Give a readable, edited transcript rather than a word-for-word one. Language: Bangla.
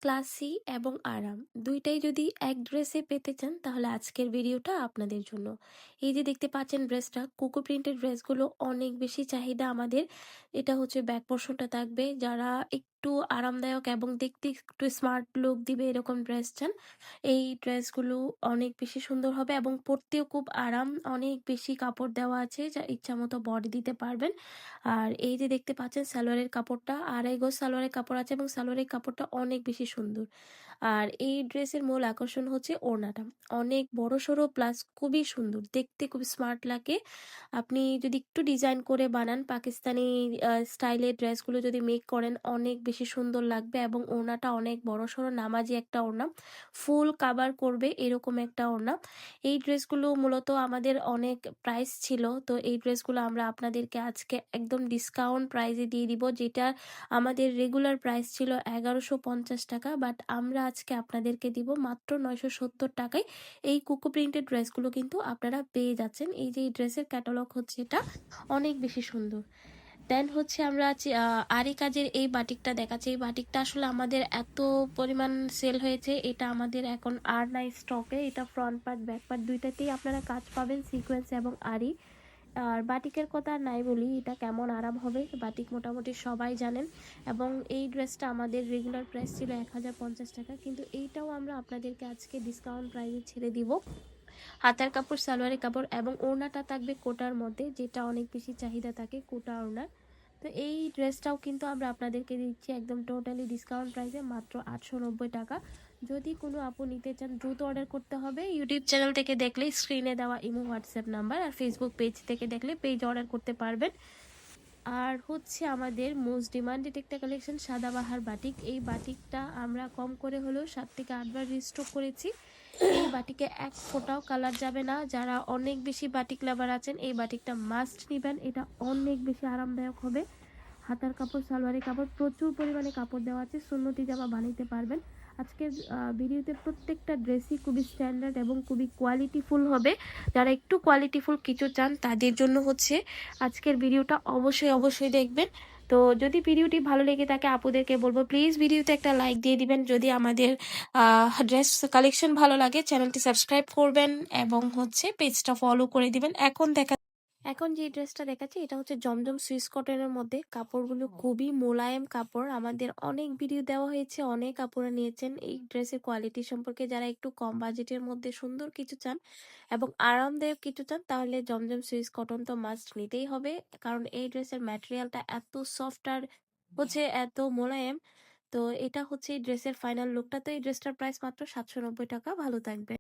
ক্লাসি এবং আরাম দুইটাই যদি এক ড্রেসে পেতে চান তাহলে আজকের ভিডিওটা আপনাদের জন্য। এই যে দেখতে পাচ্ছেন ড্রেসটা, কোকো প্রিন্টের ড্রেসগুলো অনেক বেশি চাহিদা আমাদের। এটা হচ্ছে ব্যাক পোর্শনটা থাকবে, যারা একটু আরামদায়ক এবং দেখতে একটু স্মার্ট লুক দিবে এরকম ড্রেস চান, এই ড্রেসগুলো অনেক বেশি সুন্দর হবে এবং পরতেও খুব আরাম। অনেক বেশি কাপড় দেওয়া আছে, যা ইচ্ছা মতো বডি দিতে পারবেন। আর এই যে দেখতে পাচ্ছেন সালোয়ারের কাপড়টা, 2.5 গজ সালোয়ারের কাপড় আছে এবং সালোয়ারের কাপড়টা অনেক বেশি সুন্দর। আর এই ড্রেসের মূল আকর্ষণ হচ্ছে ওড়নাটা, অনেক বড় সড়ো প্লাস খুবই সুন্দর দেখতে, খুব স্মার্ট লাগে। আপনি যদি একটু ডিজাইন করে বানান, পাকিস্তানি স্টাইলের ড্রেসগুলো যদি মেক করেন অনেক বেশি সুন্দর লাগবে। এবং ওড়নাটা অনেক বড় সড়ো নামাজি একটা ওড়না, ফুল কাভার করবে এরকম একটা ওড়না। এই ড্রেসগুলো মূলত আমাদের অনেক প্রাইস ছিল, তো এই ড্রেসগুলো আমরা আপনাদেরকে আজকে একদম ডিসকাউন্ট প্রাইসে দিয়ে দিব, যেটা আমাদের রেগুলার প্রাইস ছিল 1150 টাকা, বাট আমরা আজকে আপনাদেরকে দিব মাত্র 970 টাকায়। এই কোকো প্রিন্টেড ড্রেসগুলো কিন্তু আপনারা পেয়ে যাচ্ছেন। এই যে এই ড্রেসের ক্যাটালগ হচ্ছে, এটা অনেক বেশি সুন্দর। দেন হচ্ছে আমরা আরি কাজের এই বাটিকটা দেখাচ্ছি। এই বাটিকটা আসলে আমাদের এত পরিমাণ সেল হয়েছে, এটা আমাদের এখন আর নাই স্টকে। এটা ফ্রন্ট পার্ট ব্যাক পার্ট দুইটাতেই আপনারা কাজ পাবেন, সিকোয়েন্স এবং আরি। আর বাটিকের কথা আর নাই বলি, এটা কেমন আরাম হবে, বাটিক মোটামুটি সবাই জানেন। এবং এই ড্রেসটা আমাদের রেগুলার প্রাইস ছিল 1050 টাকা, কিন্তু এইটাও আমরা আপনাদেরকে আজকে ডিসকাউন্ট প্রাইসে ছেড়ে দিব। হাতার কাপড়, সালোয়ারের কাপড় এবং ওড়নাটা থাকবে কোটার মধ্যে, যেটা অনেক বেশি চাহিদা থাকে কোটা ওড়নার। তো এই ড্রেসটাও কিন্তু আমরা আপনাদেরকে দিচ্ছি একদম টোটালি ডিসকাউন্ট প্রাইসে মাত্র 890 টাকা। যদি কোনো আপু নিতে চান দ্রুত অর্ডার করতে হবে। ইউটিউব চ্যানেল থেকে দেখলে স্ক্রিনে দেওয়া ইমো হোয়াটসঅ্যাপ নাম্বার, আর ফেসবুক পেজ থেকে দেখলে পেজ অর্ডার করতে পারবেন। আর হচ্ছে আমাদের মোস্ট ডিমান্ডেড একটা কালেকশন সাদাবাহার বাটিক। এই বাটিকটা আমরা কম করে হলেও 7 থেকে 8 বার রিস্টক করেছি। এই বাটিকে এক ফোঁটাও কালার যাবে না। যারা অনেক বেশি বাটিক লাভার আছেন এই বাটিকটা মাস্ট নেবেন, এটা অনেক বেশি আরামদায়ক হবে। হাতার কাপড়, সালোয়ারের কাপড়, প্রচুর পরিমাণে কাপড় দেওয়া আছে, সুন্নতি জামা বানাইতে পারবেন। আজকের ভিডিওতে প্রত্যেকটা ড্রেসই খুবই স্ট্যান্ডার্ড এবং খুবই কোয়ালিটিফুল হবে। যারা একটু কোয়ালিটিফুল কিছু চান তাদের জন্য হচ্ছে আজকের ভিডিওটা অবশ্যই অবশ্যই দেখবেন। তো যদি ভিডিওটি ভালো লেগে থাকে আপুদেরকে বলবো প্লিজ ভিডিওতে একটা লাইক দিয়ে দিবেন। যদি আমাদের ড্রেস কালেকশন ভালো লাগে চ্যানেলটি সাবস্ক্রাইব করবেন এবং হচ্ছে পেজটা ফলো করে দিবেন। এখন যে ড্রেসটা দেখাচ্ছি এটা হচ্ছে জমজম সুইস কটনের মধ্যে। কাপড়গুলো খুবই মোলায়েম কাপড়, আমাদের অনেক ভিডিও দেওয়া হয়েছে, অনেক কাপড়ে নিয়েছেন এই ড্রেসের কোয়ালিটি সম্পর্কে। যারা একটু কম বাজেটের মধ্যে সুন্দর কিছু চান এবং আরামদায়ক কিছু চান তাহলে জমজম সুইস কটন তো মাস্ট নিতেই হবে, কারণ এই ড্রেসের ম্যাটেরিয়ালটা এত সফট আর হচ্ছে এত মোলায়েম। তো এটা হচ্ছে এই ড্রেসের ফাইনাল লুকটা। তো এই ড্রেসটার প্রাইস মাত্র 790 টাকা। ভালো থাকবে।